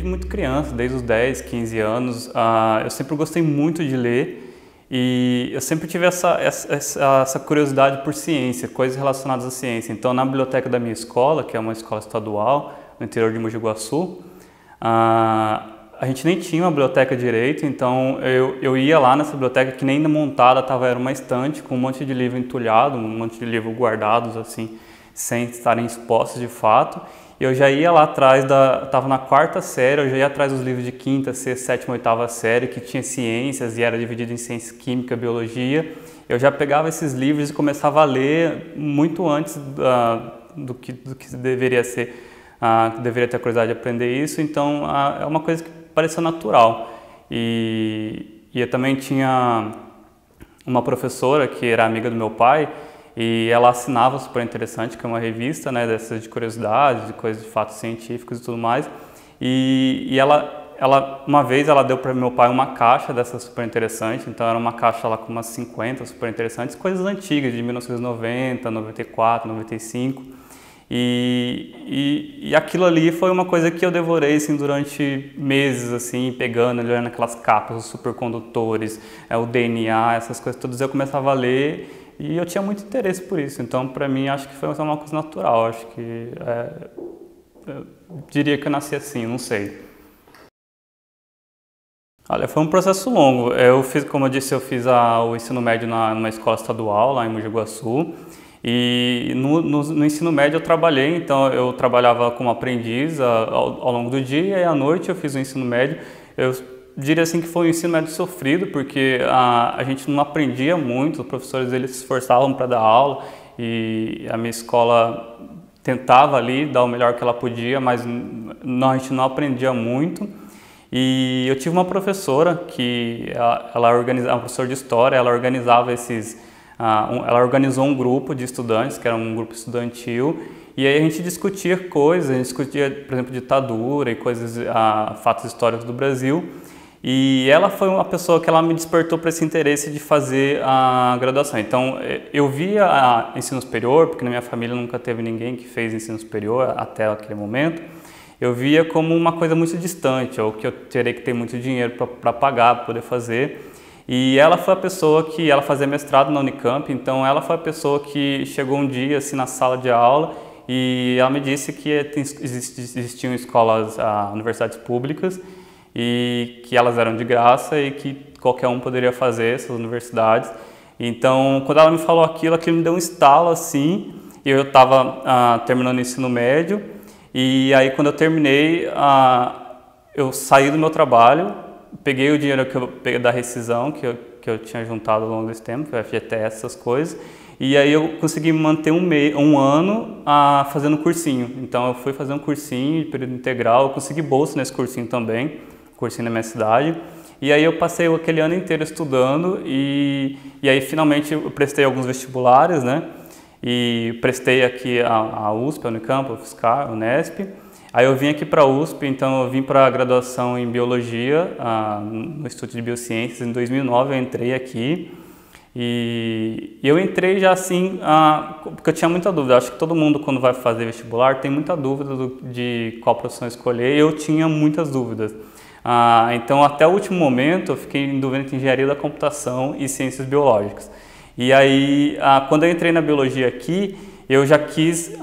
desde muito criança, desde os 10, 15 anos, eu sempre gostei muito de ler e eu sempre tive essa curiosidade por ciência, coisas relacionadas à ciência. Então, na biblioteca da minha escola, que é uma escola estadual no interior de Mogi Guaçu, a gente nem tinha uma biblioteca direito, então eu ia lá nessa biblioteca que nem ainda montada era uma estante com um monte de livro entulhado, um monte de livros guardados assim, sem estarem expostos de fato. E eu já ia lá atrás, estava na quarta série, eu já ia atrás dos livros de quinta, sexta, sétima, oitava série, que tinha ciências e era dividido em ciência química, biologia. Eu já pegava esses livros e começava a ler muito antes do que deveria ser, deveria ter a curiosidade de aprender isso, então é uma coisa que pareceu natural. E eu também tinha uma professora que era amiga do meu pai e ela assinava Super Interessante, que é uma revista, né, dessas de curiosidades, de coisas de fatos científicos e tudo mais. E uma vez ela deu para meu pai uma caixa dessa Super Interessante, então era uma caixa lá com umas 50 Super Interessantes, coisas antigas, de 1990, 94, 95. E aquilo ali foi uma coisa que eu devorei assim, durante meses, assim, pegando, olhando aquelas capas, os supercondutores, o DNA, essas coisas todas, eu começava a ler e eu tinha muito interesse por isso. Então, para mim, acho que foi uma coisa natural. Acho que eu diria que eu nasci assim, não sei. Olha, foi um processo longo. Como eu disse, eu fiz o ensino médio numa escola estadual lá em Mogi Guaçu. E no ensino médio eu trabalhei, então eu trabalhava como aprendiz ao longo do dia e à noite eu fiz o ensino médio. Eu diria assim que foi um ensino médio sofrido, porque a gente não aprendia muito, os professores eles se esforçavam para dar aula e a minha escola tentava ali dar o melhor que ela podia, mas a gente não aprendia muito. E eu tive uma professora que uma professora de história, ela organizava ela organizou um grupo de estudantes, que era um grupo estudantil, e aí a gente discutia coisas, a gente discutia, por exemplo, ditadura e coisas, fatos históricos do Brasil. E ela foi uma pessoa que ela me despertou para esse interesse de fazer a graduação. Então, eu via ensino superior, porque na minha família nunca teve ninguém que fez ensino superior até aquele momento. Eu via como uma coisa muito distante, ou que eu teria que ter muito dinheiro para pagar, para poder fazer. E ela foi a pessoa que, ela fazia mestrado na Unicamp, então ela foi a pessoa que chegou um dia assim na sala de aula e ela me disse que existiam escolas, universidades públicas e que elas eram de graça e que qualquer um poderia fazer essas universidades. Então, quando ela me falou aquilo me deu um estalo assim, e eu estava terminando o ensino médio e aí quando eu terminei, eu saí do meu trabalho, peguei o dinheiro que eu peguei da rescisão, que eu tinha juntado ao longo desse tempo, FGTS, essas coisas, e aí eu consegui manter um ano fazendo cursinho. Então eu fui fazer um cursinho de período integral, eu consegui bolsa nesse cursinho também, cursinho na minha cidade, e aí eu passei aquele ano inteiro estudando e aí finalmente eu prestei alguns vestibulares, né, e prestei aqui a USP, a Unicamp, a UFSCar, a Unesp. Aí eu vim aqui para a USP, então eu vim para a graduação em Biologia, no Instituto de Biociências. Em 2009 eu entrei aqui e eu entrei já assim, porque eu tinha muita dúvida. Acho que todo mundo quando vai fazer vestibular tem muita dúvida de qual profissão escolher. Eu tinha muitas dúvidas. Então até o último momento eu fiquei em dúvida entre engenharia da computação e ciências biológicas. E aí quando eu entrei na biologia aqui, eu já quis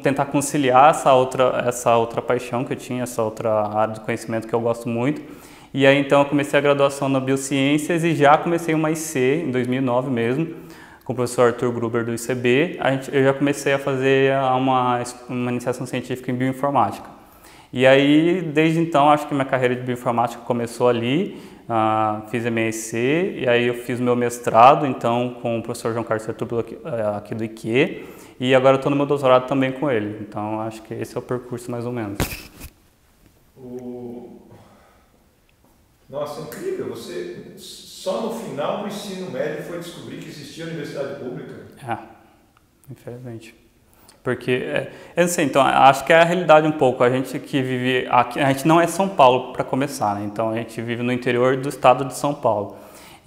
tentar conciliar essa outra paixão que eu tinha, essa outra área de conhecimento que eu gosto muito. E aí então eu comecei a graduação na Biociências e já comecei uma IC em 2009 mesmo, com o professor Arthur Gruber do ICB. Eu já comecei a fazer uma iniciação científica em bioinformática. E aí, desde então, acho que minha carreira de bioinformática começou ali. Fiz a minha EC e aí eu fiz meu mestrado, então, com o professor João Carlos Setúbal aqui do IQE, e agora estou no meu doutorado também com ele. Então, acho que esse é o percurso mais ou menos. Nossa, incrível! Você só no final do ensino médio foi descobrir que existia universidade pública? Infelizmente. Porque, eu não sei, então, acho que é a realidade um pouco. A gente que vive aqui, a gente não é São Paulo para começar, né? Então a gente vive no interior do estado de São Paulo.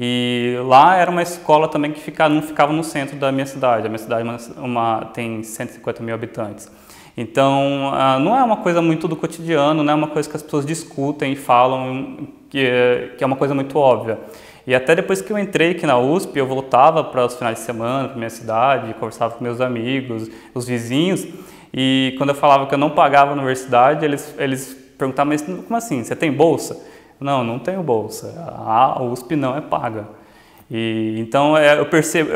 E lá era uma escola também que não ficava no centro da minha cidade. A minha cidade tem 150 mil habitantes. Então, não é uma coisa muito do cotidiano, não é uma coisa que as pessoas discutem e falam, que é uma coisa muito óbvia. E até depois que eu entrei aqui na USP, eu voltava para os finais de semana, para minha cidade, conversava com meus amigos, os vizinhos, e quando eu falava que eu não pagava a universidade, eles perguntavam, mas como assim, você tem bolsa? Não, não tenho bolsa, a USP não é paga. E, então,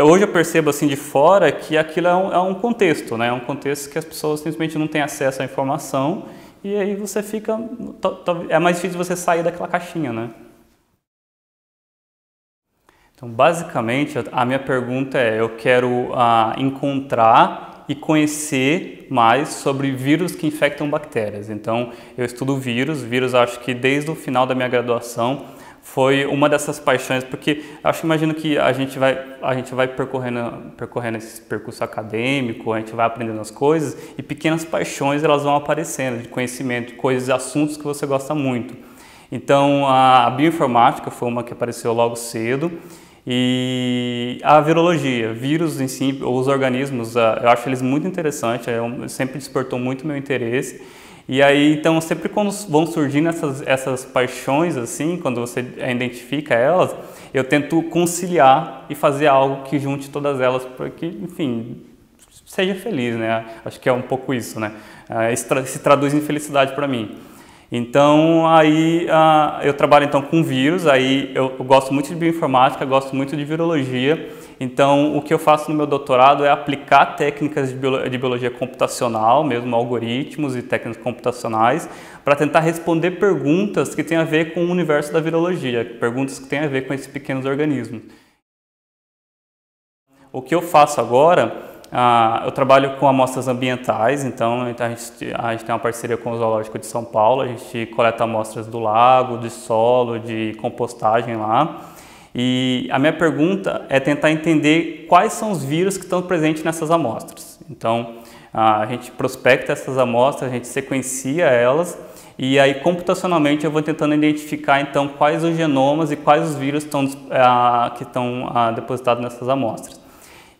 hoje eu percebo assim de fora que aquilo é um contexto, né? É um contexto que as pessoas simplesmente não têm acesso à informação e aí você fica... É mais difícil você sair daquela caixinha, né? Então, basicamente, a minha pergunta é, eu quero encontrar e conhecer mais sobre vírus que infectam bactérias. Então, eu estudo vírus acho que desde o final da minha graduação foi uma dessas paixões, porque imagino que a gente vai percorrendo esse percurso acadêmico, a gente vai aprendendo as coisas e pequenas paixões elas vão aparecendo, de conhecimento, coisas, assuntos que você gosta muito. Então, a bioinformática foi uma que apareceu logo cedo e a virologia, vírus em si, os organismos, eu acho eles muito interessantes, sempre despertou muito meu interesse. E aí, então, sempre quando vão surgindo essas paixões, assim, quando você identifica elas, eu tento conciliar e fazer algo que junte todas elas para que, enfim, seja feliz, né? Acho que é um pouco isso, né? Se traduz em felicidade para mim. Então, aí eu trabalho então com vírus, aí eu gosto muito de bioinformática, gosto muito de virologia. Então, o que eu faço no meu doutorado é aplicar técnicas de biologia computacional, mesmo algoritmos e técnicas computacionais, para tentar responder perguntas que têm a ver com o universo da virologia, perguntas que têm a ver com esses pequenos organismos. O que eu faço agora, eu trabalho com amostras ambientais, então a gente tem uma parceria com o Zoológico de São Paulo, a gente coleta amostras do lago, de solo, de compostagem lá. E a minha pergunta é tentar entender quais são os vírus que estão presentes nessas amostras. Então, a gente prospecta essas amostras, a gente sequencia elas e aí computacionalmente eu vou tentando identificar então quais os genomas e quais os vírus que estão depositados nessas amostras.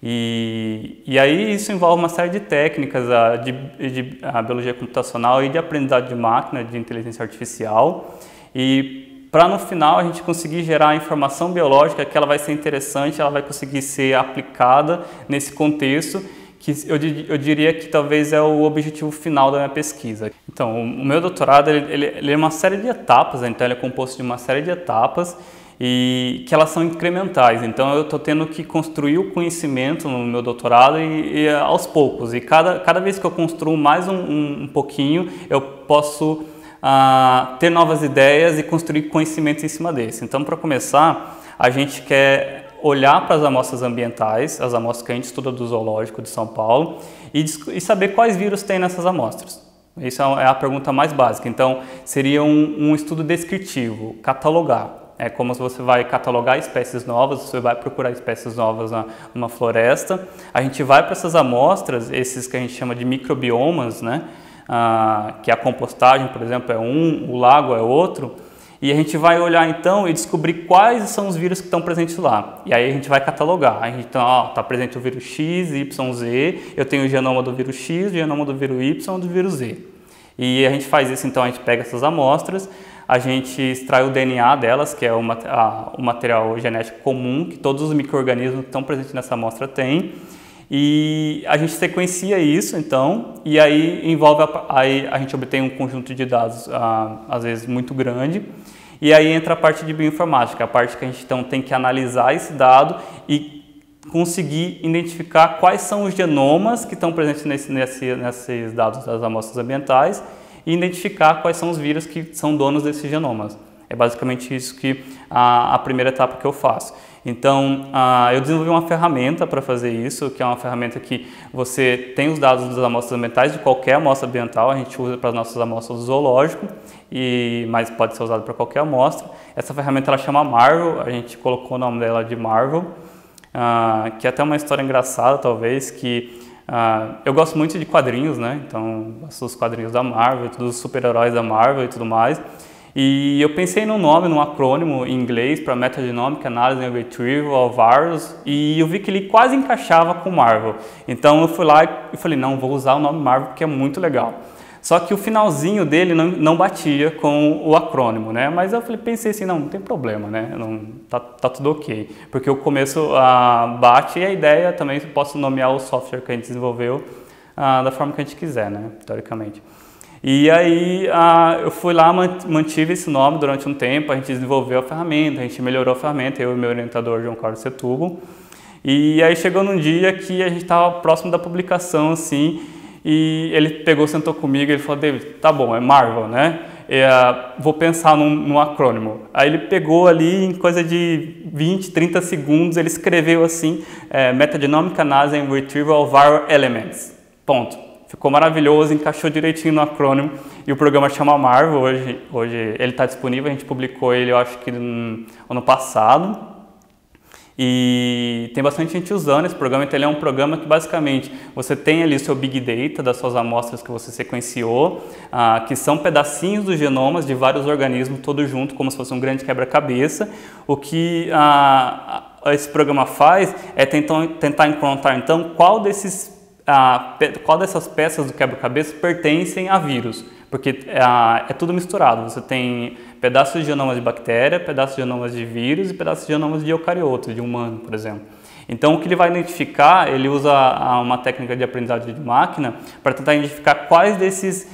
E aí isso envolve uma série de técnicas de biologia computacional e de aprendizado de máquina, de inteligência artificial, e para no final a gente conseguir gerar informação biológica que ela vai ser interessante, ela vai conseguir ser aplicada nesse contexto, que eu diria que talvez é o objetivo final da minha pesquisa. Então, o meu doutorado ele é uma série de etapas, né? Então ele é composto de uma série de etapas e que elas são incrementais. Então eu estou tendo que construir o conhecimento no meu doutorado e aos poucos. E cada vez que eu construo mais um pouquinho, eu posso ter novas ideias e construir conhecimentos em cima desse. Então, para começar, a gente quer olhar para as amostras ambientais, as amostras que a gente estuda do Zoológico de São Paulo, e saber quais vírus tem nessas amostras. Isso é a pergunta mais básica. Então, seria um estudo descritivo, catalogar. É como se você vai catalogar espécies novas, você vai procurar espécies novas numa floresta. A gente vai para essas amostras, esses que a gente chama de microbiomas, né? Que a compostagem, por exemplo, é o lago é outro, e a gente vai olhar então e descobrir quais são os vírus que estão presentes lá. E aí a gente vai catalogar. A gente está presente o vírus X, Y, Z, eu tenho o genoma do vírus X, o genoma do vírus Y e do vírus Z. E a gente faz isso, então a gente pega essas amostras, a gente extrai o DNA delas, que é o material genético comum que todos os micro-organismos que estão presentes nessa amostra têm. E a gente sequencia isso, então, e aí aí a gente obtém um conjunto de dados, às vezes, muito grande. E aí entra a parte de bioinformática, a parte que a gente então tem que analisar esse dado e conseguir identificar quais são os genomas que estão presentes nesses dados das amostras ambientais e identificar quais são os vírus que são donos desses genomas. É basicamente isso que a primeira etapa que eu faço. Então, eu desenvolvi uma ferramenta para fazer isso, que é uma ferramenta que você tem os dados das amostras ambientais de qualquer amostra ambiental, a gente usa para as nossas amostras do zoológico, mas pode ser usado para qualquer amostra. Essa ferramenta ela chama Marvel, a gente colocou o nome dela de Marvel, que é até uma história engraçada, talvez, que eu gosto muito de quadrinhos, né? Então, gosto dos quadrinhos da Marvel, dos super-heróis da Marvel e tudo mais. E eu pensei num nome, num acrônimo em inglês para Metagenomic Analysis and Retrieval of Virus, e eu vi que ele quase encaixava com Marvel. Então eu fui lá e falei, não, vou usar o nome Marvel porque é muito legal. Só que o finalzinho dele não batia com o acrônimo, né? Mas eu pensei assim, não tem problema, né? Tá tudo ok. Porque o começo bate e a ideia também posso nomear o software que a gente desenvolveu da forma que a gente quiser, né? Teoricamente. E aí eu fui lá, mantive esse nome durante um tempo, a gente desenvolveu a ferramenta, a gente melhorou a ferramenta, eu e meu orientador João Carlos Setúbal. E aí chegou num dia que a gente estava próximo da publicação, assim, e ele sentou comigo e ele falou, David, tá bom, é Marvel, né? Vou pensar num acrônimo. Aí ele pegou ali, em coisa de 20, 30 segundos, ele escreveu assim, Metagenomic Analysis and Retrieval of Viral Elements. Ponto. Ficou maravilhoso, encaixou direitinho no acrônimo e o programa chama Marvel. Hoje ele está disponível, a gente publicou ele, eu acho que no ano passado. E tem bastante gente usando esse programa, então ele é um programa que basicamente você tem ali o seu Big Data das suas amostras que você sequenciou, que são pedacinhos dos genomas de vários organismos, todos juntos, como se fosse um grande quebra-cabeça. O que esse programa faz é tentar encontrar então qual dessas peças do quebra-cabeça pertencem a vírus, porque é tudo misturado. Você tem pedaços de genomas de bactéria, pedaços de genomas de vírus e pedaços de genomas de eucarioto, de humano, por exemplo. Então, o que ele vai identificar, ele usa uma técnica de aprendizagem de máquina para tentar identificar quais dessas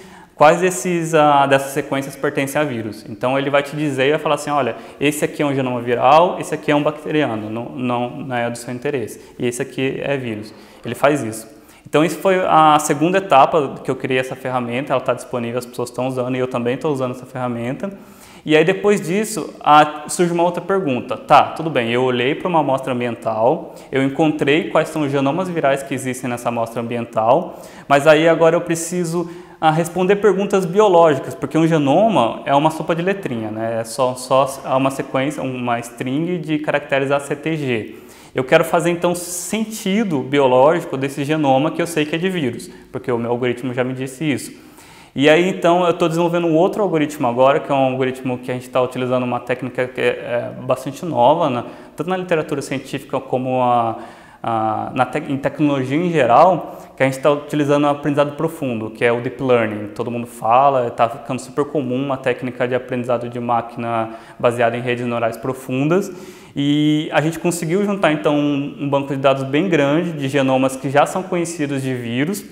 sequências pertencem a vírus. Então, ele vai te dizer e vai falar assim, olha, esse aqui é um genoma viral, esse aqui é um bacteriano, não é do seu interesse, e esse aqui é vírus. Ele faz isso. Então, isso foi a segunda etapa que eu criei essa ferramenta, ela está disponível, as pessoas estão usando e eu também estou usando essa ferramenta. E aí, depois disso, surge uma outra pergunta. Tá, tudo bem, eu olhei para uma amostra ambiental, eu encontrei quais são os genomas virais que existem nessa amostra ambiental, mas aí agora eu preciso responder perguntas biológicas, porque um genoma é uma sopa de letrinha, né? É só uma sequência, uma string de caracteres ACTG. Eu quero fazer, então, sentido biológico desse genoma que eu sei que é de vírus, porque o meu algoritmo já me disse isso. E aí, então, eu estou desenvolvendo um outro algoritmo agora, que é um algoritmo que a gente está utilizando uma técnica que é bastante nova, tanto na literatura científica como em tecnologia em geral, que a gente está utilizando o aprendizado profundo, que é o Deep Learning. Todo mundo fala, está ficando super comum uma técnica de aprendizado de máquina baseada em redes neurais profundas. E a gente conseguiu juntar, então, um banco de dados bem grande de genomas que já são conhecidos de vírus.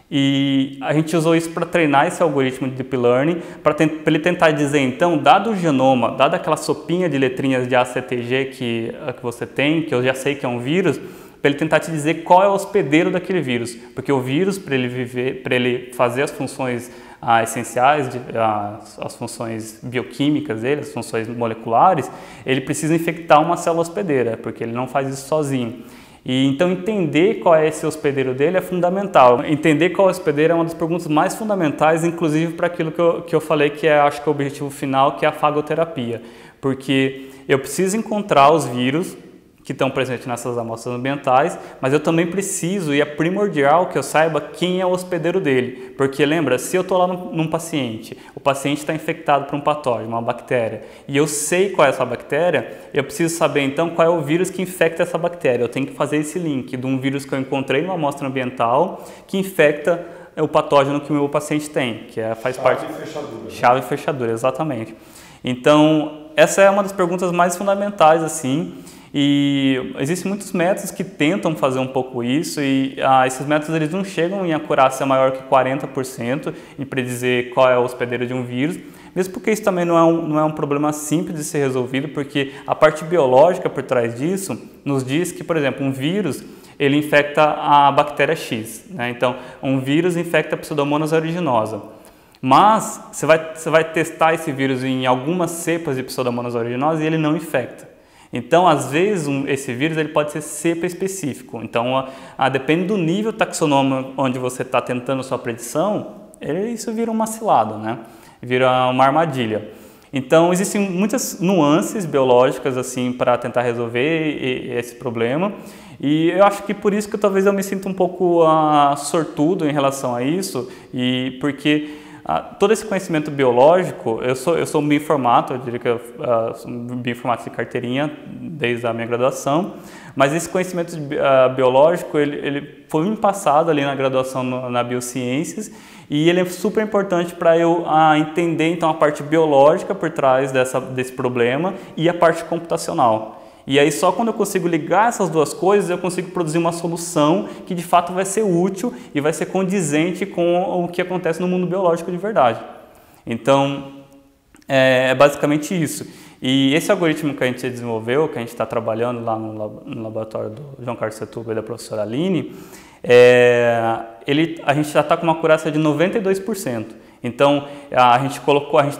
E a gente usou isso para treinar esse algoritmo de Deep Learning, para ele tentar dizer, então, dado o genoma, dada aquela sopinha de letrinhas de ACTG que você tem, que eu já sei que é um vírus, para ele tentar te dizer qual é o hospedeiro daquele vírus. Porque o vírus, para ele fazer as funções essenciais, as funções bioquímicas dele, as funções moleculares, ele precisa infectar uma célula hospedeira, porque ele não faz isso sozinho. E então entender qual é esse hospedeiro dele é fundamental. Entender qual é o hospedeiro é uma das perguntas mais fundamentais, inclusive para aquilo que eu falei que acho que é o objetivo final, que é a fagoterapia. Porque eu preciso encontrar os vírus que estão presentes nessas amostras ambientais, mas eu também preciso, e é primordial que eu saiba quem é o hospedeiro dele. Porque lembra, se eu estou lá num paciente, o paciente está infectado por um patógeno, uma bactéria, e eu sei qual é essa bactéria, eu preciso saber então qual é o vírus que infecta essa bactéria. Eu tenho que fazer esse link de um vírus que eu encontrei numa amostra ambiental que infecta o patógeno que o meu paciente tem, que faz parte... Chave e fechadura. Chave e fechadura, exatamente. Então, essa é uma das perguntas mais fundamentais, assim. E existem muitos métodos que tentam fazer um pouco isso e esses métodos eles não chegam em acurácia maior que 40% em predizer qual é o hospedeiro de um vírus, mesmo porque isso também não é um problema simples de ser resolvido, porque a parte biológica por trás disso nos diz que, por exemplo, um vírus ele infecta a bactéria X, né? Então, um vírus infecta a Pseudomonas aeruginosa. Mas você vai testar esse vírus em algumas cepas de Pseudomonas aeruginosa e ele não infecta. Então, às vezes, esse vírus ele pode ser cepa específico. Então, depende do nível taxonômico onde você está tentando sua predição, isso vira uma cilada, né? Vira uma armadilha. Então, existem muitas nuances biológicas assim para tentar resolver esse problema. E eu acho que por isso que talvez eu me sinta um pouco sortudo em relação a isso, porque todo esse conhecimento biológico, eu sou um bioinformático, eu diria que eu sou um bioinformático de carteirinha desde a minha graduação, mas esse conhecimento biológico, ele foi me passado ali na graduação na Biociências, e ele é super importante para eu entender então a parte biológica por trás desse problema e a parte computacional. E aí só quando eu consigo ligar essas duas coisas eu consigo produzir uma solução que de fato vai ser útil e vai ser condizente com o que acontece no mundo biológico de verdade. Então é basicamente isso. E esse algoritmo que a gente desenvolveu, que a gente está trabalhando lá no laboratório do João Carlos Setúbal e da professora Aline, a gente já está com uma acurácia de 92%. Então, a gente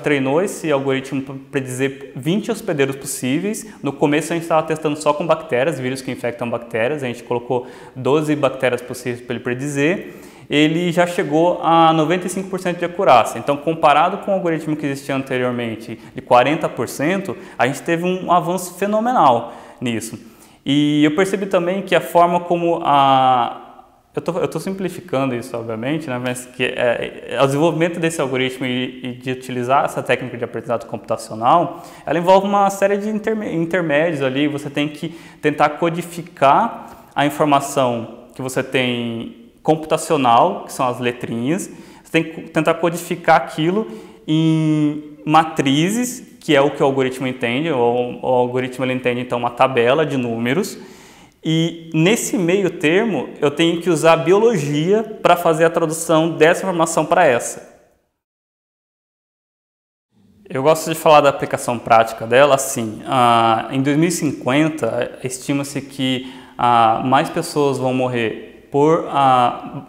treinou esse algoritmo para predizer 20 hospedeiros possíveis. No começo a gente estava testando só com bactérias, vírus que infectam bactérias. A gente colocou 12 bactérias possíveis para ele predizer. Ele já chegou a 95% de acurácia. Então, comparado com o algoritmo que existia anteriormente de 40%, a gente teve um avanço fenomenal nisso. E eu percebi também que a forma como eu estou simplificando isso, obviamente, né, mas que o desenvolvimento desse algoritmo e de utilizar essa técnica de aprendizado computacional, ela envolve uma série de intermédios ali. Você tem que tentar codificar a informação que você tem computacional, que são as letrinhas. Você tem que tentar codificar aquilo em matrizes, que é o que o algoritmo entende. O algoritmo ele entende então uma tabela de números. E nesse meio termo, eu tenho que usar a biologia para fazer a tradução dessa informação para essa. Eu gosto de falar da aplicação prática dela assim. Em 2050, estima-se que mais pessoas vão morrer por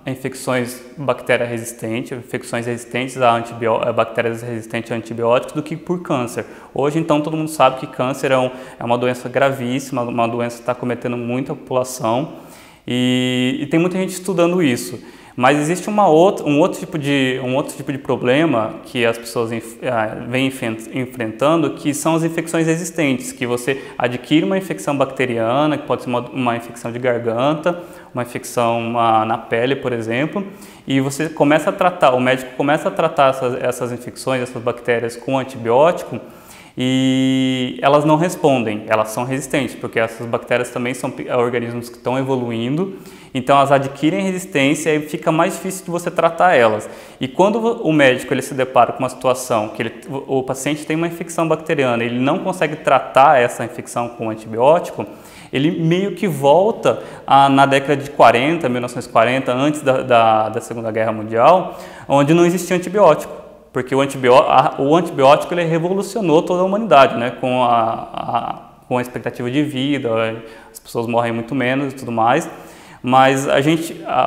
infecções bactéria-resistentes, infecções resistentes a bactérias resistentes a antibióticos, do que por câncer. Hoje, então, todo mundo sabe que câncer é uma doença gravíssima, uma doença que está cometendo muita população, e tem muita gente estudando isso. Mas existe um outro tipo de problema que as pessoas vêm enfrentando, que são as infecções resistentes, que você adquire uma infecção bacteriana, que pode ser uma infecção de garganta, uma infecção na pele, por exemplo, e você começa a tratar, o médico começa a tratar essas infecções, essas bactérias com antibiótico, e elas não respondem, elas são resistentes, porque essas bactérias também são organismos que estão evoluindo, então elas adquirem resistência e fica mais difícil de você tratar elas. E quando o médico ele se depara com uma situação que o paciente tem uma infecção bacteriana e ele não consegue tratar essa infecção com antibiótico, ele meio que volta na década de 40, 1940, antes da Segunda Guerra Mundial, onde não existia antibiótico. Porque o antibiótico ele revolucionou toda a humanidade, né? Com a expectativa de vida, as pessoas morrem muito menos e tudo mais. Mas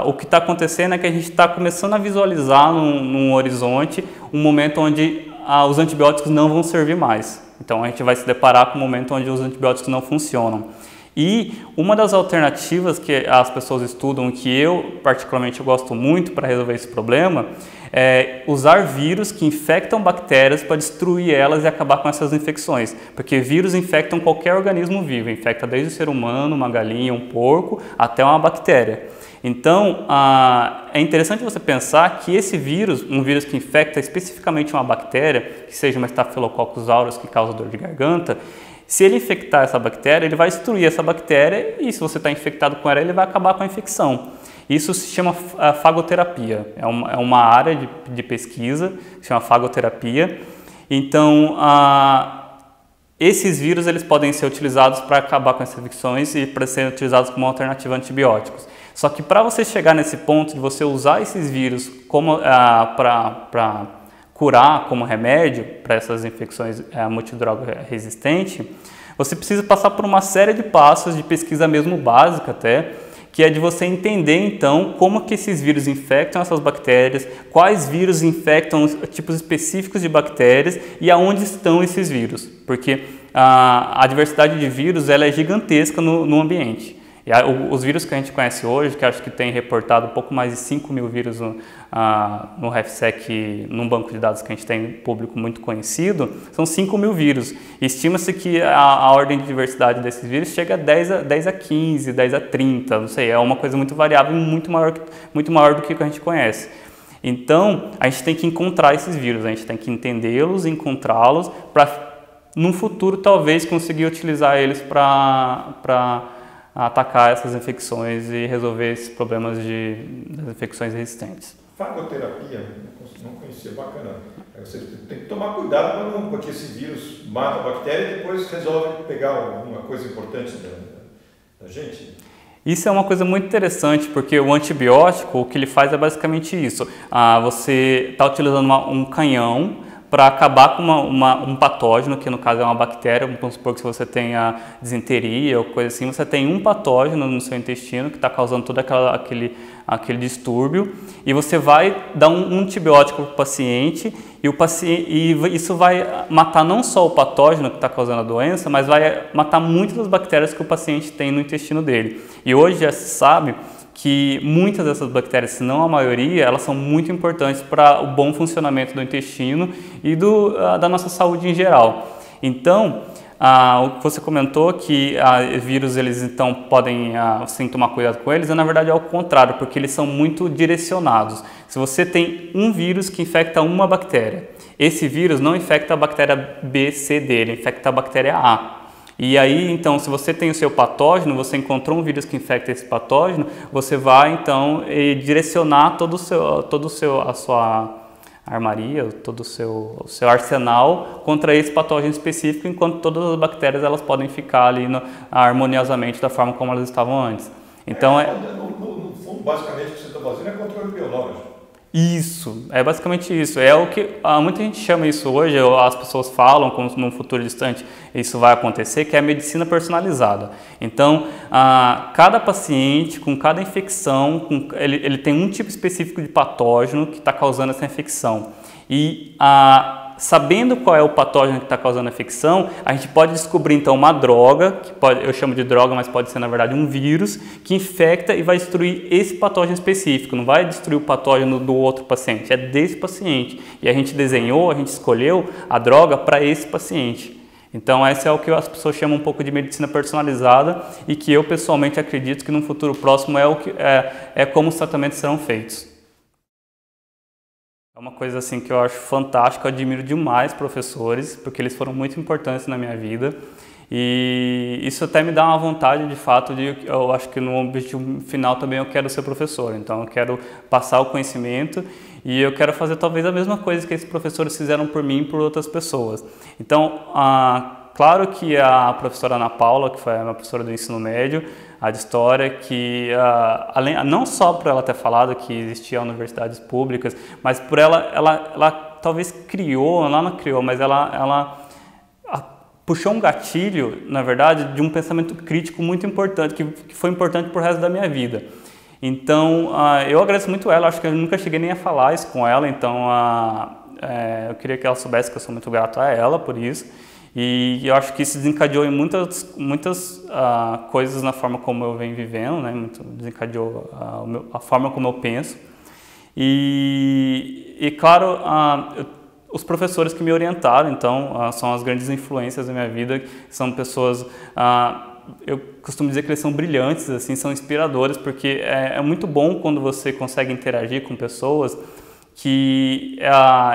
o que está acontecendo é que a gente está começando a visualizar num horizonte um momento onde os antibióticos não vão servir mais. Então a gente vai se deparar com um momento onde os antibióticos não funcionam. E uma das alternativas que as pessoas estudam, que eu particularmente gosto muito para resolver esse problema, é usar vírus que infectam bactérias para destruir elas e acabar com essas infecções. Porque vírus infectam qualquer organismo vivo, infecta desde o ser humano, uma galinha, um porco, até uma bactéria. Então, é interessante você pensar que esse vírus, um vírus que infecta especificamente uma bactéria, que seja uma Staphylococcus aureus que causa dor de garganta, se ele infectar essa bactéria, ele vai destruir essa bactéria e se você está infectado com ela, ele vai acabar com a infecção. Isso se chama fagoterapia, é uma área de pesquisa que se chama fagoterapia. Então, esses vírus eles podem ser utilizados para acabar com essas infecções e para serem utilizados como alternativa a antibióticos. Só que para você chegar nesse ponto de você usar esses vírus para curar como remédio para essas infecções multidroga resistente, você precisa passar por uma série de passos de pesquisa mesmo básica até, que é de você entender então como que esses vírus infectam essas bactérias, quais vírus infectam tipos específicos de bactérias e aonde estão esses vírus, porque a diversidade de vírus ela é gigantesca no ambiente. E os vírus que a gente conhece hoje, que acho que tem reportado um pouco mais de 5 mil vírus no RefSec, num banco de dados que a gente tem público muito conhecido, são 5 mil vírus. Estima-se que a ordem de diversidade desses vírus chega a 10 a 15, 10 a 30, não sei, é uma coisa muito variável e muito maior do que a gente conhece. Então, a gente tem que encontrar esses vírus, a gente tem que entendê-los, encontrá-los, para no futuro talvez conseguir utilizar eles para atacar essas infecções e resolver esses problemas das infecções resistentes. Fagoterapia, não conhecia, bacana. Você tem que tomar cuidado porque esse vírus mata a bactéria e depois resolve pegar alguma coisa importante da gente. Isso é uma coisa muito interessante, porque o antibiótico, o que ele faz é basicamente isso. Você está utilizando um canhão para acabar com um patógeno, que no caso é uma bactéria. Vamos supor que se você tenha disenteria ou coisa assim, você tem um patógeno no seu intestino que está causando todo aquele distúrbio, e você vai dar um antibiótico para o paciente, e isso vai matar não só o patógeno que está causando a doença, mas vai matar muitas das bactérias que o paciente tem no intestino dele. E hoje já se sabe que muitas dessas bactérias, se não a maioria, elas são muito importantes para o bom funcionamento do intestino e da nossa saúde em geral. Então, o que você comentou, que vírus, eles então podem, sem tomar cuidado com eles, na verdade é ao contrário, porque eles são muito direcionados. Se você tem um vírus que infecta uma bactéria, esse vírus não infecta a bactéria B, C dele, infecta a bactéria A. E aí, então, se você tem o seu patógeno, você encontrou um vírus que infecta esse patógeno, você vai, então, direcionar a sua armaria, todo o seu arsenal contra esse patógeno específico, enquanto todas as bactérias elas podem ficar ali harmoniosamente da forma como elas estavam antes. Então, no fundo, basicamente, o que você está fazendo é controle biológico. Isso, é basicamente isso. É o que muita gente chama isso hoje, as pessoas falam como num futuro distante isso vai acontecer, que é a medicina personalizada. Então, cada paciente, com cada infecção, ele tem um tipo específico de patógeno que está causando essa infecção. E sabendo qual é o patógeno que está causando a infecção, a gente pode descobrir então uma droga, eu chamo de droga, mas pode ser na verdade um vírus, que infecta e vai destruir esse patógeno específico, não vai destruir o patógeno do outro paciente, é desse paciente. E a gente desenhou, a gente escolheu a droga para esse paciente. Então esse é o que as pessoas chamam um pouco de medicina personalizada e que eu pessoalmente acredito que no futuro próximo é como os tratamentos serão feitos. É uma coisa assim que eu acho fantástica, eu admiro demais professores, porque eles foram muito importantes na minha vida. E isso até me dá uma vontade, de fato, eu acho que no objetivo final também eu quero ser professor. Então eu quero passar o conhecimento e eu quero fazer talvez a mesma coisa que esses professores fizeram por mim e por outras pessoas. Então, claro que a professora Ana Paula, que foi a minha professora do ensino médio, a de história, que não só por ela ter falado que existiam universidades públicas, mas por ela talvez ela não criou, mas ela puxou um gatilho, na verdade, de um pensamento crítico muito importante, que foi importante pro resto da minha vida. Então, eu agradeço muito ela, acho que eu nunca cheguei nem a falar isso com ela, então eu queria que ela soubesse que eu sou muito grato a ela por isso. E eu acho que isso desencadeou em muitas coisas na forma como eu venho vivendo, né? Desencadeou a forma como eu penso. E claro, os professores que me orientaram, então, são as grandes influências da minha vida, são pessoas, eu costumo dizer que eles são brilhantes, assim, são inspiradores, porque é muito bom quando você consegue interagir com pessoas que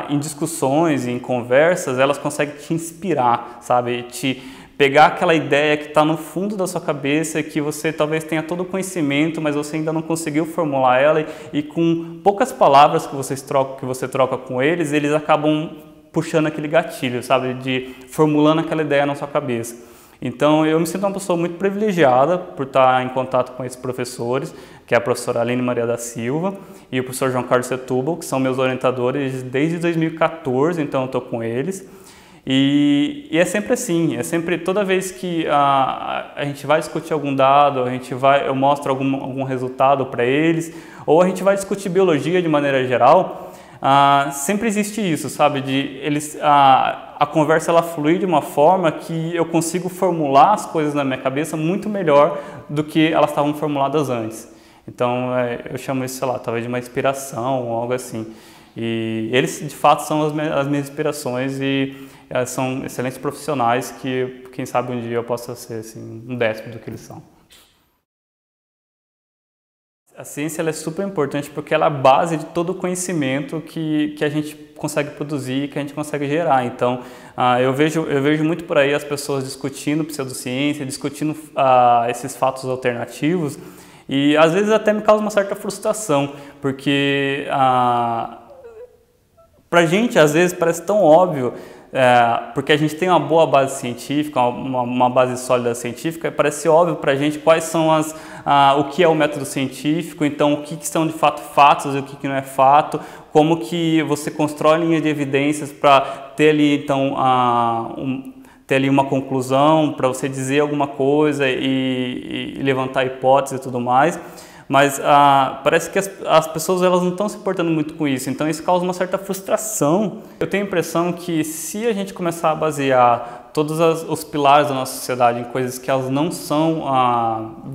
em discussões, em conversas, elas conseguem te inspirar, sabe? Te pegar aquela ideia que está no fundo da sua cabeça, que você talvez tenha todo o conhecimento, mas você ainda não conseguiu formular ela, e com poucas palavras que você troca com eles acabam puxando aquele gatilho, sabe? Formulando aquela ideia na sua cabeça. Então, eu me sinto uma pessoa muito privilegiada por estar em contato com esses professores, que é a professora Aline Maria da Silva e o professor João Carlos Setúbal, que são meus orientadores desde 2014, então eu estou com eles. E é sempre assim, toda vez que a gente vai discutir algum dado, eu mostro algum resultado para eles, ou a gente vai discutir biologia de maneira geral, sempre existe isso, sabe? A conversa ela flui de uma forma que eu consigo formular as coisas na minha cabeça muito melhor do que elas estavam formuladas antes. Então, eu chamo isso, sei lá, talvez de uma inspiração ou algo assim. E eles, de fato, são as minhas inspirações e são excelentes profissionais que, quem sabe, um dia eu possa ser assim, um décimo do que eles são. A ciência ela é super importante porque ela é a base de todo o conhecimento que a gente consegue produzir, que a gente consegue gerar. Então, eu vejo muito por aí as pessoas discutindo pseudociência, discutindo esses fatos alternativos e às vezes até me causa uma certa frustração, porque pra gente às vezes parece tão óbvio, porque a gente tem uma boa base científica, uma base sólida científica, e parece óbvio para a gente quais são o que é o método científico, então o que são de fato fatos e o que não é fato, como que você constrói linha de evidências para ter ali então ter ali uma conclusão, para você dizer alguma coisa e levantar hipóteses e tudo mais. Mas parece que as pessoas elas não estão se importando muito com isso, então isso causa uma certa frustração. Eu tenho a impressão que se a gente começar a basear todos os pilares da nossa sociedade em coisas que elas não são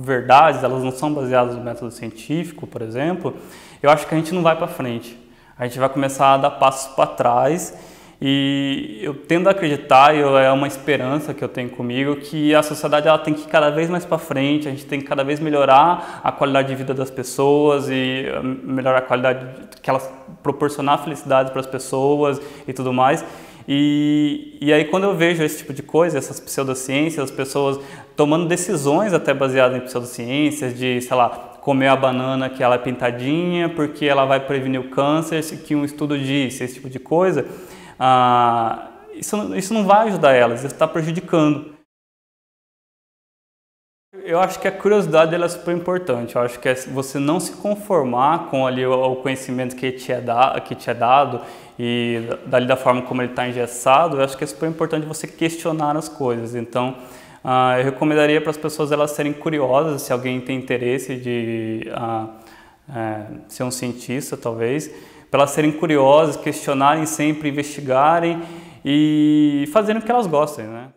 verdades, elas não são baseadas no método científico, por exemplo, eu acho que a gente não vai para frente. A gente vai começar a dar passos para trás. E eu tendo a acreditar, é uma esperança que eu tenho comigo, que a sociedade ela tem que ir cada vez mais para frente, a gente tem que cada vez melhorar a qualidade de vida das pessoas e melhorar a qualidade que elas proporcionar felicidade para as pessoas e tudo mais. E aí quando eu vejo esse tipo de coisa, essas pseudociências, as pessoas tomando decisões até baseadas em pseudociências, de, sei lá, comer a banana que ela é pintadinha porque ela vai prevenir o câncer, que um estudo disse, esse tipo de coisa, isso não vai ajudar elas, isso está prejudicando. Eu acho que a curiosidade ela é super importante. Eu acho que você não se conformar com ali o conhecimento que te é dado e dali da forma como ele está engessado. Eu acho que é super importante você questionar as coisas. Então, eu recomendaria para as pessoas elas serem curiosas, se alguém tem interesse de ser um cientista, talvez, para elas serem curiosas, questionarem sempre, investigarem e fazerem o que elas gostem, né?